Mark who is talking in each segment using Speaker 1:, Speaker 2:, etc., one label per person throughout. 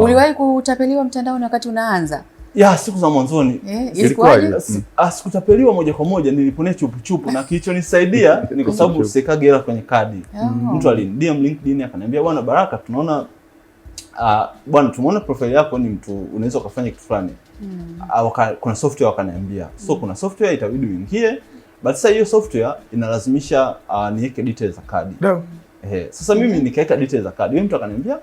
Speaker 1: Uliwahi kutapeliwa mtandaoni wakati unaanza?
Speaker 2: Ya, siku za mwanzoni.
Speaker 1: Ilikuwaje?
Speaker 2: Sikutapeliwa moja kwa moja, niliponea chupu na kilichonisaidia ni kwa sababu usikage hela kwenye kadi. Mtu alinidia LinkedIn akaniambia, bwana Baraka, tunaona bwana tumeona profile yako ni mtu unaweza kufanya kitu fulani. Kuna software wakaniambia. So kuna software itabidi uingie, but sasa hiyo software inalazimisha niweke details za kadi. Sasa mimi nikaweka details za kadi. Yule mtu akaniambia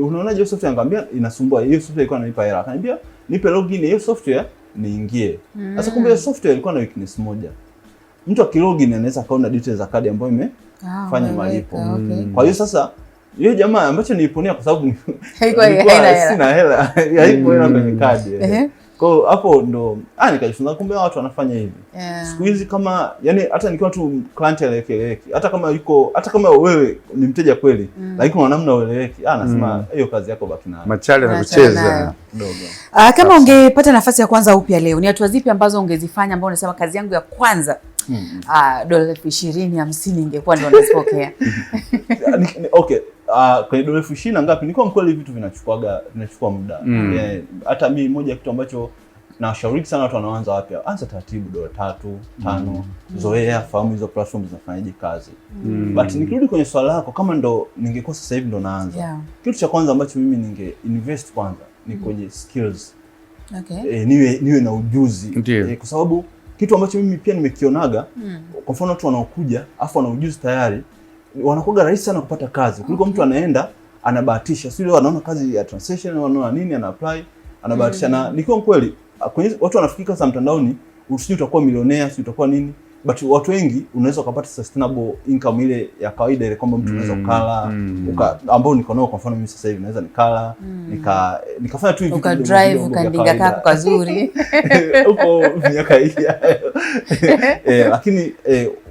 Speaker 2: unaonaje hiyo software? Nikamwambia inasumbua. Hiyo software ilikuwa inanipa error. Akaniambia nipe login hiyo software niingie. Sasa kumbe hiyo software ilikuwa na weakness moja. Mtu akilogin anaweza kaona details za kadi ambayo imefanya malipo. Kwa hiyo sasa yule jamaa ambacho niliponea kwa sababu sina hela, haipo hela kwenye kadi. Kwa hapo ndo nikajifunza kumbe watu wanafanya hivi. Siku hizi kama yani hata nikiwa tu client eleweki, hata kama wewe ni mteja kweli, lakini kuna namna ueleweki, anasema hiyo kazi yako baki nayo.
Speaker 3: Machale na kucheza
Speaker 1: kidogo. Kama ungepata nafasi ya kwanza upya leo, ni hatua zipi ambazo ungezifanya ambao unasema kazi yangu ya kwanza dola 20,000 50 ingekuwa ndio nazipokea?
Speaker 2: Okay. Kwenye dola 20,000 ngapi? Nilikuwa mkweli vitu vinachukua muda. Hata mimi moja kitu ambacho nawashauri sana watu wanaoanza wapya, anza taratibu dola 3, 5, zoea, fahamu hizo platforms zinafanyaje kazi. But nikirudi kwenye swala lako, kama ndo ningekuwa sasa hivi ndo naanza, kitu cha kwanza ambacho mimi ninge invest kwanza ni kwenye skills. Niwe na ujuzi. Kwa sababu kitu ambacho mimi pia nimekionaga, kwa mfano watu wanaokuja afu wana ujuzi tayari, wanakuwa rahisi sana kupata kazi kuliko mtu anaenda anabahatisha. Sio anaona kazi ya translation, anaona nini, ana apply, anabahatisha. Na nikiwa kweli watu wanafikika sana mtandaoni usije utakuwa milionea, sio utakuwa nini, but watu wengi unaweza kupata sustainable income ile ya kawaida ile, kwamba mtu anaweza kukala ambao niko nao. Kwa mfano mimi sasa hivi naweza nikala nikafanya tu hivi,
Speaker 1: uka drive ukaandika kako kazuri
Speaker 2: huko miaka hii. Lakini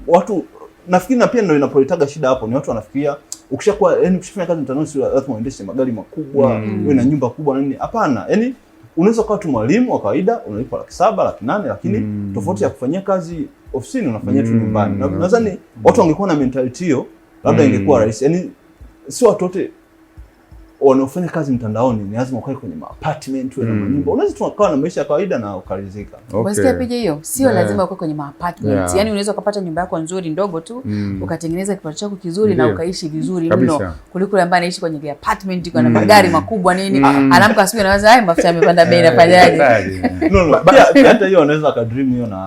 Speaker 2: watu nafikiri na pia ndio inapolitaga shida hapo, ni watu wanafikiria ukishakuwa ukishafanya kazi mtandaoni sio lazima uendeshe magari makubwa, uwe na nyumba kubwa na nini. Hapana, unaweza kuwa tu mwalimu wa kawaida unalipa 700,000, 800,000, lakini tofauti ya kufanyia kazi ofisini unafanyia tu nyumbani. Nadhani watu wangekuwa na mentality hiyo, labda ingekuwa rahisi. Sio watu wote wanaofanya kazi mtandaoni ni lazima ukae kwenye apartment na manyumba. Unaweza tu ukawa na maisha ya kawaida na ukaridhika.
Speaker 1: Unasikia pija hiyo? Sio lazima ukae kwenye apartment. Yaani unaweza kupata nyumba yako nzuri ndogo tu, ukatengeneza kipato chako kizuri na ukaishi vizuri mno kuliko yule ambaye anaishi kwenye apartment kwa na magari makubwa nini. Anaamka asubuhi anawaza mafuta yamepanda bei, nafanyaje?
Speaker 2: Hata hiyo anaweza ka dream hiyo na